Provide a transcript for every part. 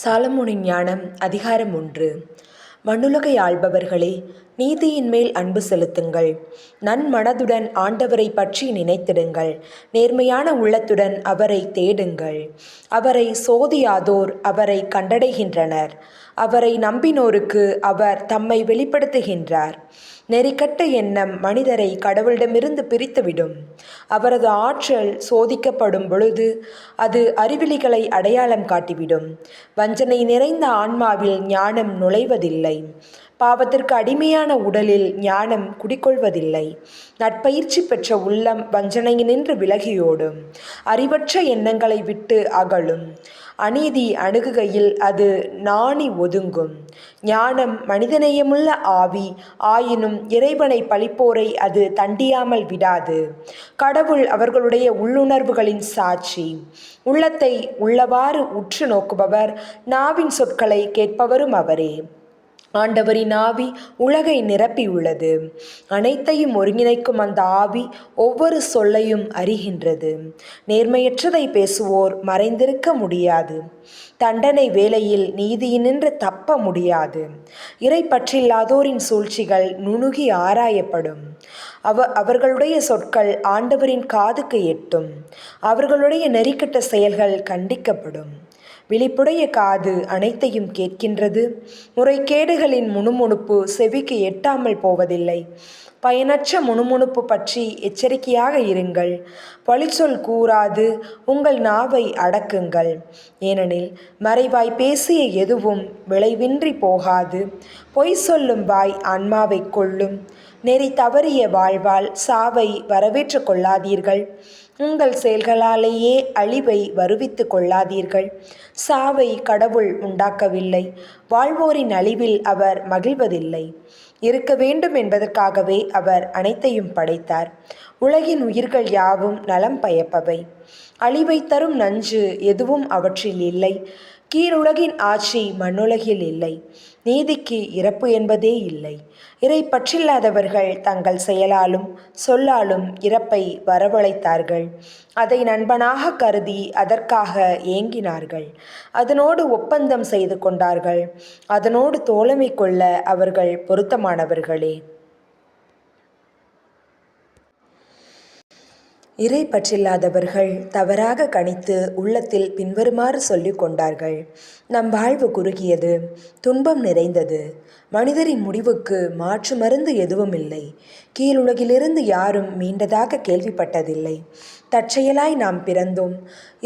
சாலமோனின் ஞானம் அதிகாரம் 1. மண்ணுலகை ஆள்பவர்களே, நீதியின் மேல் அன்பு செலுத்துங்கள். நன்மனதுடன் ஆண்டவரை பற்றி நினைத்திடுங்கள். நேர்மையான உள்ளத்துடன் அவரை தேடுங்கள். அவரை சோதியாதோர் அவரை கண்டடைகின்றனர். அவரை நம்பினோருக்கு அவர் தம்மை வெளிப்படுத்துகின்றார். நெறிக்கட்ட எண்ணம் மனிதரை கடவுளிடமிருந்து பிரித்துவிடும். அவரது ஆற்றல் சோதிக்கப்படும் பொழுது அது அறிவிலிகளை அடையாளம் காட்டிவிடும். வஞ்சனை நிறைந்த ஆன்மாவில் ஞானம் நுழைவதில்லை. பாவத்திற்கு அடிமையான உடலில் ஞானம் குடிக்கொள்வதில்லை. நற்பயிற்சி பெற்ற உள்ளம் வஞ்சனையினின்று விலகியோடும். அறிவற்ற எண்ணங்களை விட்டு அகலும். அநீதி அணுகுகையில் அது நாணி ஒதுங்கும். ஞானம் மனிதநேயமுள்ள ஆவி, ஆயினும் இறைவனை பழிப்போரை அது தண்டியாமல் விடாது. கடவுள் அவர்களுடைய உள்ளுணர்வுகளின் சாட்சி. உள்ளத்தை உள்ளவாறு உற்று நோக்குபவர், நாவின் சொற்களை கேட்பவரும் அவரே. ஆண்டவரின் ஆவி உலகை நிரப்பியுள்ளது. அனைத்தையும் ஒருங்கிணைக்கும் அந்த ஆவி ஒவ்வொரு சொல்லையும் அறிகின்றது. நேர்மையற்றதை பேசுவோர் மறைந்திருக்க முடியாது. தண்டனை வேளையில் நீதியினின்று தப்ப முடியாது. இறை பற்றில்லாதோரின் சூழ்ச்சிகள் நுணுகி ஆராயப்படும். அவர்களுடைய சொற்கள் ஆண்டவரின் காதுக்கு எட்டும். அவர்களுடைய நெறிக்கட்ட செயல்கள் கண்டிக்கப்படும். விழிப்புடைய காது அனைத்தையும் கேட்கின்றது. முறைகேடுகளின் முணுமுணுப்பு செவிக்கு எட்டாமல் போவதில்லை. பயனற்ற முணுமுணுப்பு பற்றி எச்சரிக்கையாக இருங்கள். பழிச்சொல் கூறாது உங்கள் நாவை அடக்குங்கள். ஏனெனில் மறைவாய் பேசிய எதுவும் விளைவின்றி போகாது. பொய் சொல்லும் வாய் ஆன்மாவை கொல்லும். நெறி தவறிய வாழ்வால் சாவை வரவேற்று கொள்ளாதீர்கள். உங்கள் செயல்களாலேயே அழிவை வருவித்து கொள்ளாதீர்கள். சாவை கடவுள் உண்டாக்கவில்லை. வாழ்வோரின் அழிவில் அவர் மகிழ்வதில்லை. இருக்க வேண்டும் என்பதற்காகவே அவர் அனைத்தையும் படைத்தார். உலகின் உயிர்கள் யாவும் நலம் பயப்பவை. அழிவை தரும் நஞ்சு எதுவும் அவற்றில் இல்லை. கீழுலகின் ஆட்சி மண்ணுலகில் இல்லை. நீதிக்கு இறப்பு என்பதே இல்லை. இறை பற்றில்லாதவர்கள் தங்கள் செயலாலும் சொல்லாலும் இறப்பை வரவழைத்தார்கள். அதை நண்பனாக கருதி அதற்காக ஏங்கினார்கள். அதனோடு ஒப்பந்தம் செய்து கொண்டார்கள். அதனோடு தோழமை கொள்ள அவர்கள் பொருத்தமானவர்களே. இறை பற்றில்லாதவர்கள் தவறாக கணித்து உள்ளத்தில் பின்வருமாறு சொல்லிக் கொண்டார்கள். நம் வாழ்வு குறுகியது, துன்பம் நிறைந்தது. மனிதரின் முடிவுக்கு மாற்று மருந்து எதுவும் இல்லை. கீழுலகிலிருந்து யாரும் மீண்டதாக கேள்விப்பட்டதில்லை. தற்செயலாய் நாம் பிறந்தோம்.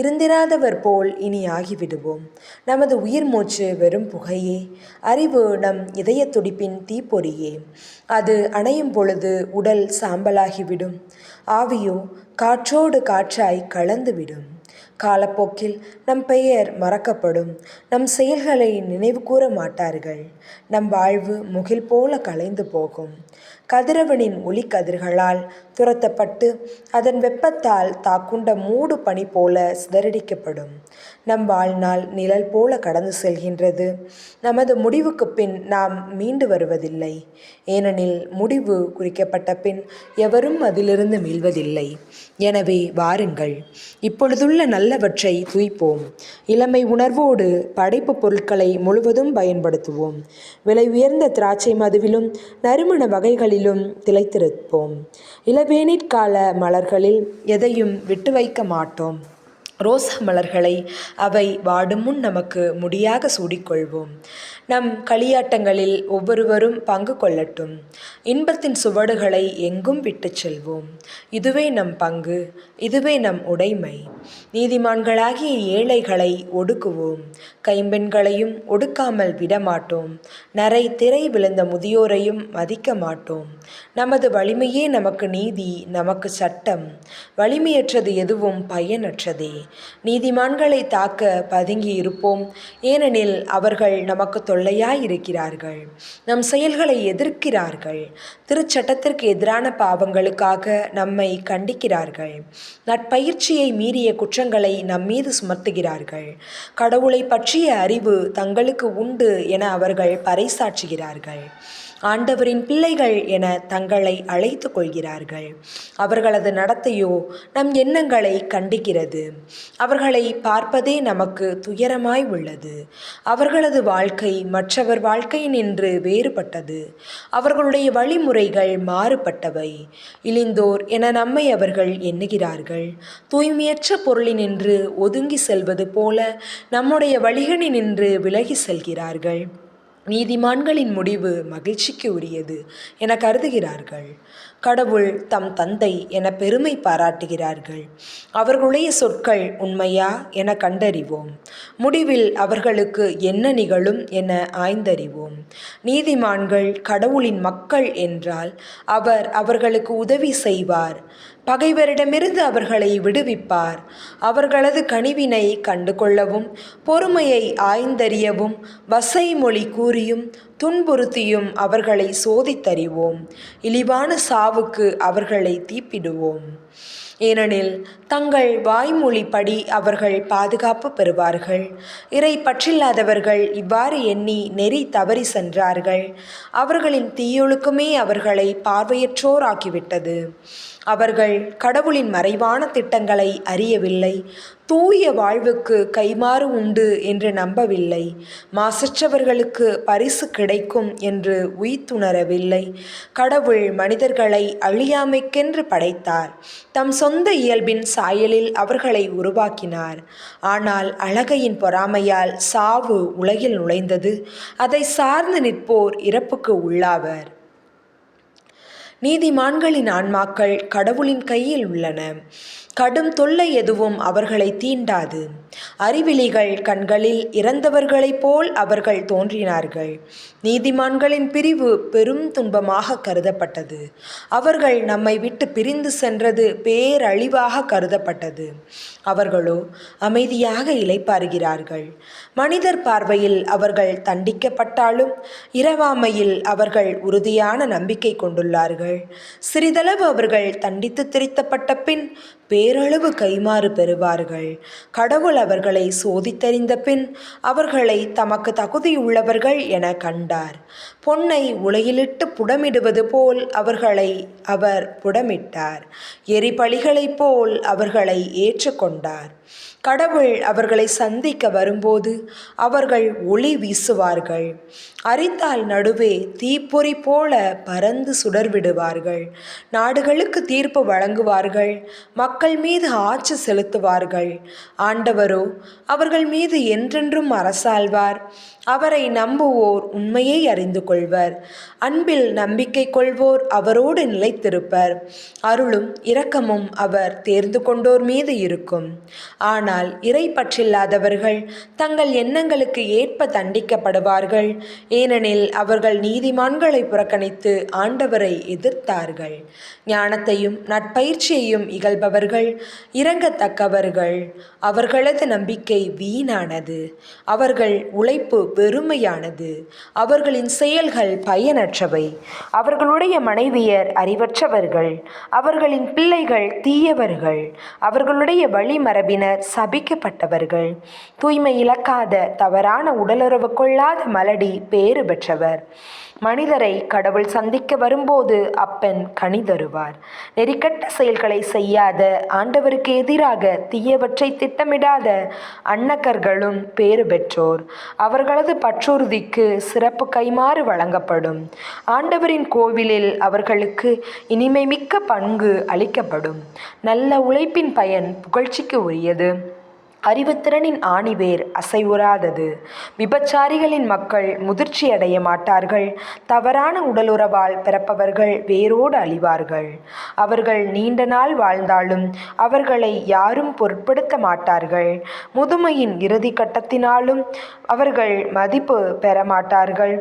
இருந்திராதவர் போல் இனி ஆகிவிடுவோம். நமது உயிர் மூச்சு வெறும் புகையே. அறிவு நம் இதய துடிப்பின் தீப்பொறியே. அது அணையும் பொழுது உடல் சாம்பலாகிவிடும். ஆவியோ காற்றோடு காற்றாய் கலந்துவிடும். காலப்போக்கில் நம் பெயர் மறக்கப்படும். நம் செயல்களை நினைவு கூற மாட்டார்கள். நம் வாழ்வு முகில் போல கலைந்து போகும். கதிரவனின் ஒளி கதிர்களால் துரத்தப்பட்டு அதன் வெப்பத்தால் தாக்குண்ட மூடு பனி போல சிதறடிக்கப்படும். நம் வாழ்நாள் நிழல் போல கடந்து செல்கின்றது. நமது முடிவுக்கு பின் நாம் மீண்டு வருவதில்லை. ஏனெனில் முடிவு குறிக்கப்பட்ட பின் எவரும் அதிலிருந்து மீள்வதில்லை. எனவே வாருங்கள், இப்பொழுதுள்ள நல்லவற்றை துய்ப்போம். இளமை உணர்வோடு படைப்பு பொருட்களை முழுவதும் பயன்படுத்துவோம். விலை உயர்ந்த திராட்சை மதுவிலும் நறுமண வகைகளிலும் திளைத்திருப்போம். இளவேனிற்கால மலர்களில் எதையும் விட்டு வைக்க மாட்டோம். ரோசா மலர்களை அவை வாடும் முன் நமக்கு முடியாக சூடிக்கொள்வோம். நம் களியாட்டங்களில் ஒவ்வொருவரும் பங்கு கொள்ளட்டும். இன்பத்தின் சுவடுகளை எங்கும் விட்டு செல்வோம். இதுவே நம் பங்கு, இதுவே நம் உடைமை. நீதிமான்களாகிய ஏழைகளை ஒடுக்குவோம். கைம்பெண்களையும் ஒடுக்காமல் விடமாட்டோம். நரை திரை விழுந்த முதியோரையும் மதிக்க மாட்டோம். நமது வலிமையே நமக்கு நீதி, நமக்கு சட்டம். வலிமையற்றது எதுவும் பயனற்றதே. நீதிமான்களை தாக்க பதுங்கி இருப்போம். ஏனெனில் அவர்கள் நமக்கு தொல்லையாயிருக்கிறார்கள். நம் செயல்களை எதிர்க்கிறார்கள். திருச்சட்டத்திற்கு எதிரான பாவங்களுக்காக நம்மை கண்டிக்கிறார்கள். நற்பயிற்சியை மீறிய குற்றங்களை நம்மீது சுமத்துகிறார்கள். கடவுளை பற்றிய அறிவு தங்களுக்கு உண்டு என அவர்கள் பறைசாற்றுகிறார்கள். ஆண்டவரின் பிள்ளைகள் என தங்களை அழைத்து கொள்கிறார்கள். அவர்களது நடத்தையோ நம் எண்ணங்களை கண்டிக்கிறது. அவர்களை பார்ப்பதே நமக்கு துயரமாய் உள்ளது. அவர்களது வாழ்க்கை மற்றவர் வாழ்க்கையினின்று வேறுபட்டது. அவர்களுடைய வழிமுறைகள் மாறுபட்டவை. இழிந்தோர் என நம்மை அவர்கள் எண்ணுகிறார்கள். தூய்மையற்ற பொருளினின்று ஒதுங்கி செல்வது போல நம்முடைய வழிகளினின்று விலகி செல்கிறார்கள். நீதிமான்களின் முடிவு மகிழ்ச்சிக்கு உரியது என கருதுகிறார்கள். கடவுள் தம் தந்தை என பெருமை பாராட்டுகிறார்கள். அவர்களுடைய சொற்கள் உண்மையா என கண்டறிவோம். முடிவில் அவர்களுக்கு என்ன நிகழும் என ஆய்ந்தறிவோம். நீதிமான்கள் கடவுளின் மக்கள் என்றால் அவர் அவர்களுக்கு உதவி செய்வார். பகைவரிடமிருந்து அவர்களை விடுவிப்பார். அவர்களது கனிவினை கண்டு கொள்ளவும் பொறுமையை ஆய்ந்தறியவும் வசைமொழி கூறியும் துன்புறுத்தியும் அவர்களை சோதித்தறிவோம். இழிவான சாவுக்கு அவர்களை தீப்பிடுவோம். ஏனெனில் தங்கள் வாய்மொழிப்படி அவர்கள் பாதுகாப்பு பெறுவார்கள். இறை பற்றில்லாதவர்கள் இவ்வாறு எண்ணி நெறி தவறி சென்றார்கள். அவர்களின் தீயொழுக்கமே அவர்களை பார்வையற்றோர் ஆக்கிவிட்டது. அவர்கள் கடவுளின் மறைவான திட்டங்களை அறியவில்லை. தூய வாழ்வுக்கு கைமாறு உண்டு என்று நம்பவில்லை. மாசற்றவர்களுக்கு பரிசு கிடைக்கும் என்று உய்த்துணரவில்லை. கடவுள் மனிதர்களை அழியாமைக்கென்று படைத்தார். தம் சொந்த இயல்பின் சாயலில் அவர்களை உருவாக்கினார். ஆனால் அழகையின் பொறாமையால் சாவு உலகில் நுழைந்தது. அதை சார்ந்து நிற்போர் இறப்புக்கு உள்ளாவர். நீதிமான்களின் ஆன்மாக்கள் கடவுளின் கையில் உள்ளன. கடும் தொல்லை எதுவும் அவர்களை தீண்டாது. அறிவிலிகள் கண்களில் இறந்தவர்களைப் போல் அவர்கள் தோன்றினார்கள். நீதிமான்களின் பிரிவு பெரும் துன்பமாக கருதப்பட்டது. அவர்கள் நம்மை விட்டு பிரிந்து சென்றது பேரழிவாக கருதப்பட்டது. அவர்களோ அமைதியாக இளைப்பாறுகிறார்கள். மனிதர் பார்வையில் அவர்கள் தண்டிக்கப்பட்டாலும் இரவாமையில் அவர்கள் உறுதியான நம்பிக்கை கொண்டுள்ளார்கள். சிறிதளவு அவர்கள் தண்டித்து திரித்தப்பட்ட பின் பேரளவு கைமாறு பெறுவார்கள். கடவுள் அவர்களை சோதித்தறிந்த பின் அவர்களை தமக்கு தகுதியுள்ளவர்கள் என கண்டார். பொன்னை உலையிலிட்டு புடமிடுவது போல் அவர்களை அவர் புடமிட்டார். எரிபலிகளைப் போல் அவர்களை ஏற்றுக்கொண்டார். கடவுள் அவர்களை சந்திக்க வரும்போது அவர்கள் ஒளி வீசுவார்கள். அரித்தால் நடுவே தீப்பொறி போல பறந்து சுடர்விடுவார்கள். நாடுகளுக்கு தீர்ப்பு வழங்குவார்கள். மக்கள் மீது ஆட்சி செலுத்துவார்கள். ஆண்டவரோ அவர்கள் மீது என்றென்றும் அரசாள்வார். அவரை நம்புவோர் உண்மையை அறிந்து கொள்வர். அன்பில் நம்பிக்கை கொள்வோர் அவரோடு நிலைத்திருப்பர். அருளும் இரக்கமும் அவர் தேர்ந்து கொண்டோர் மீது இருக்கும். ஆனால் இறை பற்றில்லாதவர்கள் தங்கள் எண்ணங்களுக்கு ஏற்ப தண்டிக்கப்படுவார்கள். ஏனெனில் அவர்கள் நீதிமான்களை புறக்கணித்து ஆண்டவரை எதிர்த்தார்கள். ஞானத்தையும் நற்பயிற்சியையும் இகழ்பவர்கள் இரங்கத்தக்கவர்கள். அவர்களது நம்பிக்கை வீணானது. அவர்கள் உழைப்பு வெறுமையானது. அவர்களின் செயல்கள் பயனற்றவை. அவர்களுடைய மனைவியர் அறிவற்றவர்கள். அவர்களின் பிள்ளைகள் தீயவர்கள். அவர்களுடைய வழிமரபினர் சபிக்கப்பட்டவர்கள். தூய்மை இழக்காத தவறான உடலுறவு கொள்ளாத மலடி பேறு பெற்றவர். மனிதரை கடவுள் சந்திக்க வரும்போது அப்பெண் கனி தருவார். நெறிக்கட்ட செயல்களை செய்யாத ஆண்டவருக்கு எதிராக தீயவற்றை திட்டமிடாத அன்னக்கர்களும் பேறு பெற்றோர். அவர்களது பற்றுறுதிக்கு சிறப்பு கைமாறு வழங்கப்படும். ஆண்டவரின் கோவிலில் அவர்களுக்கு இனிமை மிக்க பங்கு அளிக்கப்படும். நல்ல உழைப்பின் பயன் புகழ்ச்சிக்கு உரியது. அறிவுத்திறனின் ஆணிவேர் அசைவுறாதது. விபச்சாரிகளின் மக்கள் முதிர்ச்சி அடைய மாட்டார்கள். தவறான உடலுறவால் பிறப்பவர்கள் வேரோடு அழிவார்கள். அவர்கள் நீண்ட நாள் வாழ்ந்தாலும் அவர்களை யாரும் பொருட்படுத்த மாட்டார்கள். முதுமையின் இறுதி கட்டத்தினாலும் அவர்கள் மதிப்பு பெற மாட்டார்கள்.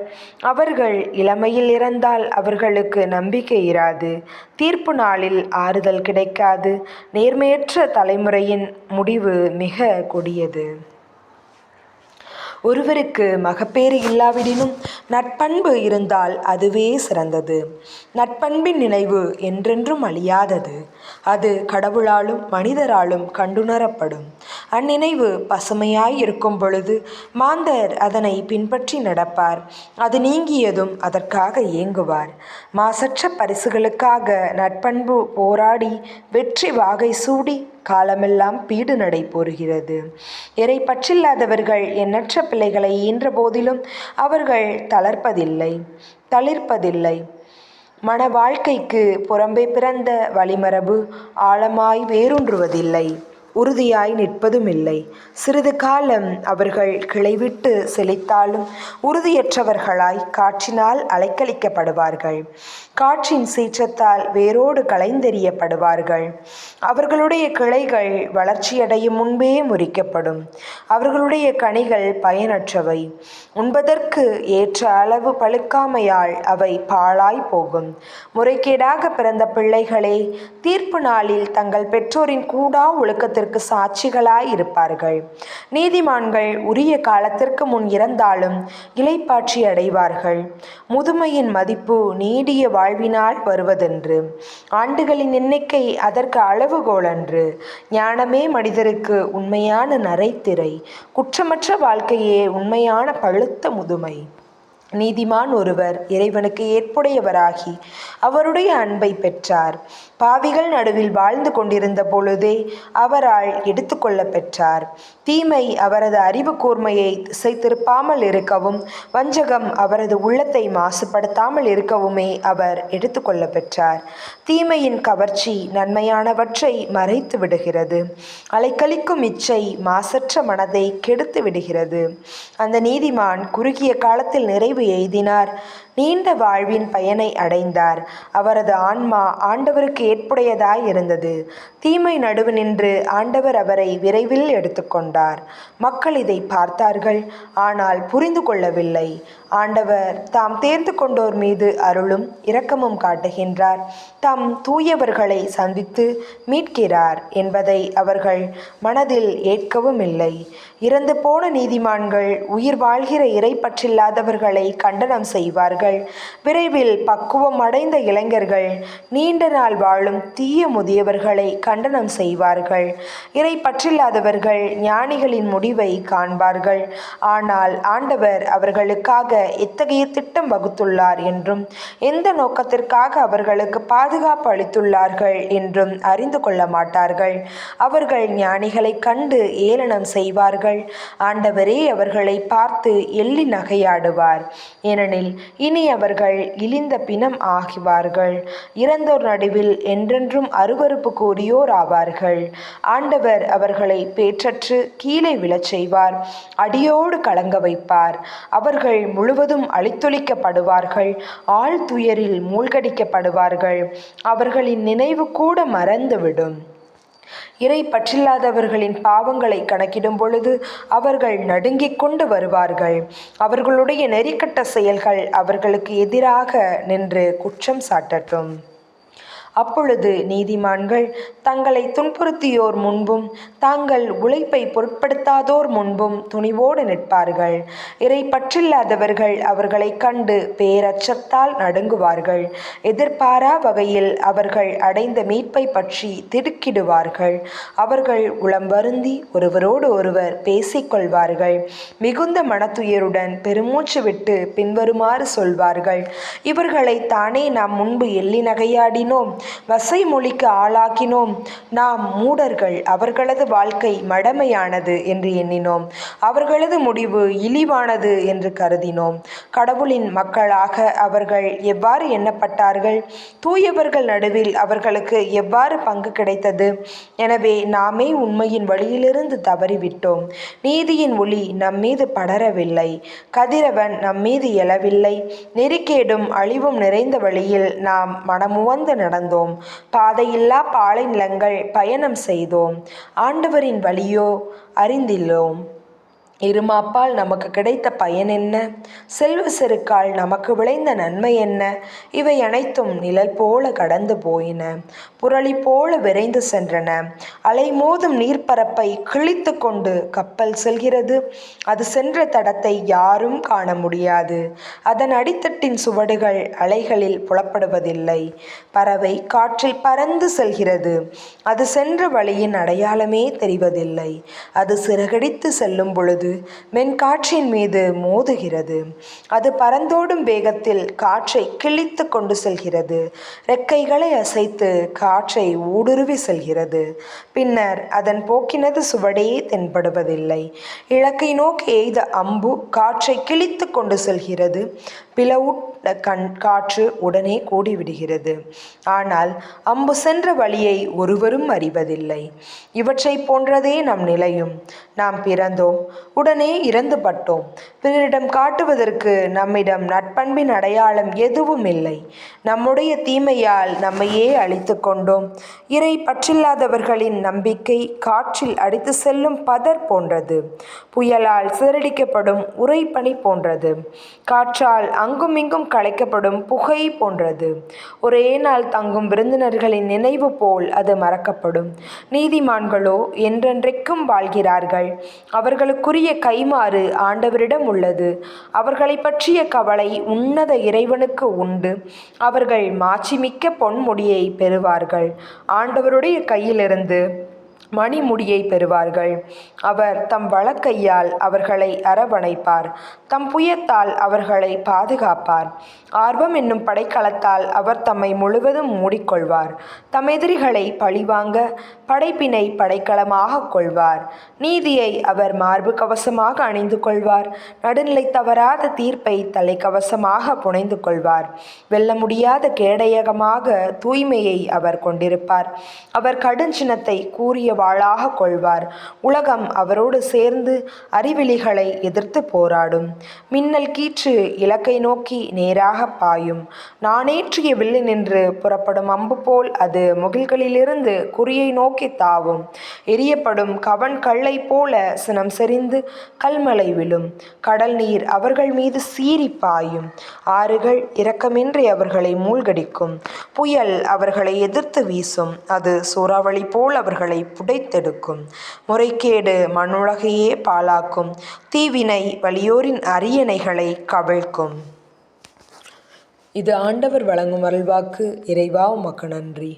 அவர்கள் இளமையில் இறந்தால் அவர்களுக்கு நம்பிக்கை இராது. தீர்ப்பு நாளில் ஆறுதல் கிடைக்காது. நேர்மையற்ற தலைமுறையின் முடிவு மிக கொடியது. ஒருவருக்கு மகப்பேறு இல்லாவிடினும் நற்பண்பு இருந்தால் அதுவே சிறந்தது. நற்பண்பின் நினைவு என்றென்றும் அழியாதது. அது கடவுளாலும் மனிதராலும் கண்டுணரப்படும். அந்நினைவு பசுமையாய் இருக்கும் பொழுது மாந்தர் அதனை பின்பற்றி நடப்பார். அது நீங்கியதும் அதற்காக ஏங்குவார். மாசற்ற பரிசுகளுக்காக நற்பண்பு போராடி வெற்றி வாகை சூடி காலமெல்லாம் பீடு நடை போருகிறது. இறை பற்றில்லாதவர்கள் எண்ணற்ற பிள்ளைகளை ஈன்ற போதிலும் அவர்கள் தளிர்ப்பதில்லை. மன வாழ்க்கைக்கு புறம்பே பிறந்த வழிமரபு ஆழமாய் வேரூன்றுவதில்லை, உறுதியாய் நிற்பதுமில்லை. சிறிது காலம் அவர்கள் கிளைவிட்டு செழித்தாலும் உறுதியற்றவர்களாய் காற்றினால் அலைக்கழிக்கப்படுவார்கள். காற்றின் சீற்றத்தால் வேரோடு களைந்தெறியப்படுவார்கள். அவர்களுடைய கிளைகள் வளர்ச்சியடையும் முன்பே முறிக்கப்படும். அவர்களுடைய கனிகள் பயனற்றவை. உண்பதற்கு ஏற்ற அளவு பழுக்காமையால் அவை பாழாய் போகும். முறைகேடாக பிறந்த பிள்ளைகளே தீர்ப்பு நாளில் தங்கள் பெற்றோரின் கூடா ஒழுக்கத்திற்கு சாட்சிகளாய் இருப்பார்கள். நீதிமான்கள் உரிய காலத்திற்கு முன் இறந்தாலும் இளைப்பாற்றி அடைவார்கள். முதுமையின் மதிப்பு நீடிய வாழ்வினால் வருவதென்று. ஆண்டுகளின் எண்ணிக்கை அதற்கு அளவுகோலன்று. ஞானமே மனிதருக்கு உண்மையான நரைத்திரை. குற்றமற்ற வாழ்க்கையே உண்மையான பழுத்த முதுமை. நீதிமான் ஒருவர் இறைவனுக்கு ஏற்புடையவராகி அவருடைய அன்பை பெற்றார். பாவிகள் நடுவில் வாழ்ந்து கொண்டிருந்த பொழுதே அவரால் எடுத்து கொள்ள பெற்றார். தீமை அவரது அறிவு கூர்மையை திசை திருப்பாமல் இருக்கவும் வஞ்சகம் அவரது உள்ளத்தை மாசுபடுத்தாமல் இருக்கவுமே அவர் எடுத்து கொள்ள பெற்றார். தீமையின் கவர்ச்சி நன்மையானவற்றை மறைத்து விடுகிறது. அலைக்கழிக்கும் இச்சை மாசற்ற மனதை கெடுத்து விடுகிறது. அந்த நீதிமான் குறுகிய காலத்தில் நிறைவு எய்தினார். நீண்ட வாழ்வின் பயனை அடைந்தார். அவரது ஆன்மா ஆண்டவருக்கு ஏற்புடையதாய் இருந்தது. தீமை நடுவு நின்று ஆண்டவர் அவரை விரைவில் எடுத்துக்கொண்டார். மக்கள் இதை பார்த்தார்கள், ஆனால் புரிந்து கொள்ளவில்லை. ஆண்டவர் தாம் தேர்ந்து கொண்டோர் மீது அருளும் இரக்கமும் காட்டுகின்றார். தாம் தூயவர்களை சந்தித்து மீட்கிறார் என்பதை அவர்கள் மனதில் ஏற்கவும் இல்லை. இறந்து போன நீதிமான்கள் உயிர் வாழ்கிற இறை பற்றில்லாதவர்களை கண்டனம் செய்வார்கள். விரைவில் பக்குவம் அடைந்த இளைஞர்கள் நீண்ட நாள் வாழும் தீய முதியவர்களை கண்டனம் செய்வார்கள். இறை பற்றில்லாதவர்கள் ஞானிகளின் முடிவை காண்பார்கள். ஆனால் ஆண்டவர் அவர்களுக்காக எத்தகைய திட்டம் வகுத்துள்ளார் என்றும் எந்த நோக்கத்திற்காக அவர்களுக்கு பாதுகாப்பு அளித்துள்ளார்கள் என்றும் அறிந்து கொள்ள மாட்டார்கள். அவர்கள் ஞானிகளை கண்டு ஏளனம் செய்வார்கள். ஆண்டவரே அவர்களை பார்த்து எள்ளி நகையாடுவார். ஏனெனில் இனி அவர்கள் இழிந்த பிணம் ஆகுவார்கள். இறந்தோர் நடுவில் என்றென்றும் அருவருப்பு கூறியோர் ஆவார்கள். ஆண்டவர் அவர்களை பேற்றற்று கீழே விழச் செய்வார். அடியோடு கலங்க வைப்பார். அவர்கள் முழுவதும் அழித்தொழிக்கப்படுவார்கள். ஆழ்துயரில் மூழ்கடிக்கப்படுவார்கள். அவர்களின் நினைவு கூட மறந்துவிடும். இறை பற்றில்லாதவர்களின் பாவங்களை கணக்கிடும் பொழுது அவர்கள் நடுங்கிக் கொண்டு வருவார்கள். அவர்களுடைய நெறிக்கட்ட செயல்கள் அவர்களுக்கு எதிராக நின்று குற்றம் சாட்டட்டும். அப்பொழுது நீதிமான்கள் தங்களை துன்புறுத்தியோர் முன்பும் தாங்கள் உழைப்பை பொருட்படுத்தாதோர் முன்பும் துணிவோடு நிற்பார்கள். இறை பற்றில்லாதவர்கள் அவர்களை கண்டு பேரச்சத்தால் நடுங்குவார்கள். எதிர்பாரா வகையில் அவர்கள் அடைந்த மீட்பை பற்றி திடுக்கிடுவார்கள். அவர்கள் உளம் வருந்தி ஒருவரோடு ஒருவர் பேசிக்கொள்வார்கள். மிகுந்த மனத்துயருடன் பெருமூச்சு விட்டு பின்வருமாறு சொல்வார்கள்: இவர்களை தானே நாம் முன்பு எள்ளி நகையாடினோம், வசை மொழிக்கு ஆளாக்கினோம். நாம் மூடர்கள், அவர்களது வாழ்க்கை மடமையானது என்று எண்ணினோம். அவர்களது முடிவு இழிவானது என்று கருதினோம். கடவுளின் மக்களாக அவர்கள் எவ்வாறு எண்ணப்பட்டார்கள்? தூயவர்கள் நடுவில் அவர்களுக்கு எவ்வாறு பங்கு கிடைத்தது? எனவே நாமே உண்மையின் வழியிலிருந்து தவறிவிட்டோம். நீதியின் ஒளி நம்மீது படரவில்லை. கதிரவன் நம்மீது எழவில்லை. நெறிக்கேடும் அழிவும் நிறைந்த வழியில் நாம் மனமுவந்து நடந்தோம். பாதையில்லா பாலை நிலங்கள் பயணம் செய்தோம். ஆண்டவரின் வழியோ அறிந்தில்லோம். இருமாப்பால் நமக்கு கிடைத்த பயன் என்ன? செல்வ செருக்கால் நமக்கு விளைந்த நன்மை என்ன? இவை அனைத்தும் நிழல் போல கடந்து போயின, புரளி போல விரைந்து சென்றன. அலைமோதும் நீர்ப்பரப்பை கிழித்து கொண்டு கப்பல் செல்கிறது. அது சென்ற தடத்தை யாரும் காண முடியாது. அதன் அடித்தட்டின் சுவடுகள் அலைகளில் புலப்படுவதில்லை. பறவை காற்றில் பறந்து செல்கிறது. அது சென்ற வழியின் அடையாளமே தெரிவதில்லை. அது சிறகடித்து செல்லும் பொழுது மென்காற்றின் மீது மோதுகிறது. அது பறந்தோடும் வேகத்தில் காற்றை கிழித்து கொண்டு செல்கிறது. ரெக்கைகளை அசைத்து காற்றை ஊடுருவி செல்கிறது. பின்னர் அதன் போக்கினது சுவடே தென்படுவதில்லை. இலக்கை நோக்கி எய்த அம்பு காற்றை கிழித்து கொண்டு செல்கிறது. பிளவுட்ட காற்று உடனே கூடிவிடுகிறது. ஆனால் அம்பு சென்ற வழியை ஒருவரும் அறிவதில்லை. இவற்றை போன்றதே நம் நிலையும். நாம் பிறந்தோம், உடனே இறந்து பட்டோம். பிறரிடம் காட்டுவதற்கு நம்மிடம் நட்பண்பின் அடையாளம் எதுவும் இல்லை. நம்முடைய தீமையால் நம்மையே அழித்து கொண்டோம். இறை பற்றில்லாதவர்களின் நம்பிக்கை காற்றில் அடித்து செல்லும் பதர் போன்றது. புயலால் சிதறடிக்கப்படும் உறைபனி போன்றது. காற்றால் அங்குமிங்கும் களைக்கப்படும் புகை போன்றது. ஒரே நாள் தங்கும் விருந்தினர்களின் நினைவு போல் அது மறக்கப்படும். நீதிமான்களோ என்றென்றைக்கும் வாழ்கிறார்கள். அவர்களுக்குரிய கைமாறு ஆண்டவரிடம் உள்ளது. அவர்களை பற்றிய கவலை உன்னத இறைவனுக்கு உண்டு. அவர்கள் மாட்சிமிக்க பொன்முடியை பெறுவார்கள். ஆண்டவருடைய கையிலிருந்து மணிமுடியை பெறுவார்கள். அவர் தம் வலக்கையால் அவர்களை அரவணைப்பார். தம் புயத்தால் அவர்களை பாதுகாப்பார். ஆர்வம் என்னும் படைக்கலத்தால் அவர் தம்மை முழுவதும் மூடிக்கொள்வார். தம் எதிரிகளை பழிவாங்க படைப்பினை படைக்கலமாக கொள்வார். நீதியை அவர் மார்பு கவசமாக அணிந்து கொள்வார். நடுநிலை தவறாத தீர்ப்பை தலைக்கவசமாக புனைந்து கொள்வார். வெல்ல முடியாத கேடயகமாக தூய்மையை அவர் கொண்டிருப்பார். அவர் கடுஞ்சினத்தை கூறிய வாளாக கொள்வார். உலகம் அவரோடு சேர்ந்து அறிவிலிகளை எதிர்த்து போராடும். மின்னல் கீற்று இலக்கை நோக்கி நேராக பாயும். நானேற்றிய வில்லு நின்று புறப்படும் அம்பு போல் அது முகில்களிலிருந்து குறியை நோக்கி தாவும். எரியப்படும் கவன் கல்லை போல சினம் செறிந்து கல்மலை விழும். கடல் நீர் அவர்கள் மீது சீறி பாயும். ஆறுகள் இரக்கமின்றி அவர்களை மூழ்கடிக்கும். புயல் அவர்களை எதிர்த்து வீசும். அது சூறாவளி போல் அவர்களை புடைத்தெடுக்கும். முறைகேடு மண்ணுலகையே பாழாக்கும். தீவினை வலியோரின் அரியணைகளை கவிழ்க்கும். இது ஆண்டவர் வழங்கும் அருள்வாக்கு. இறைவா உமக்கு நன்றி.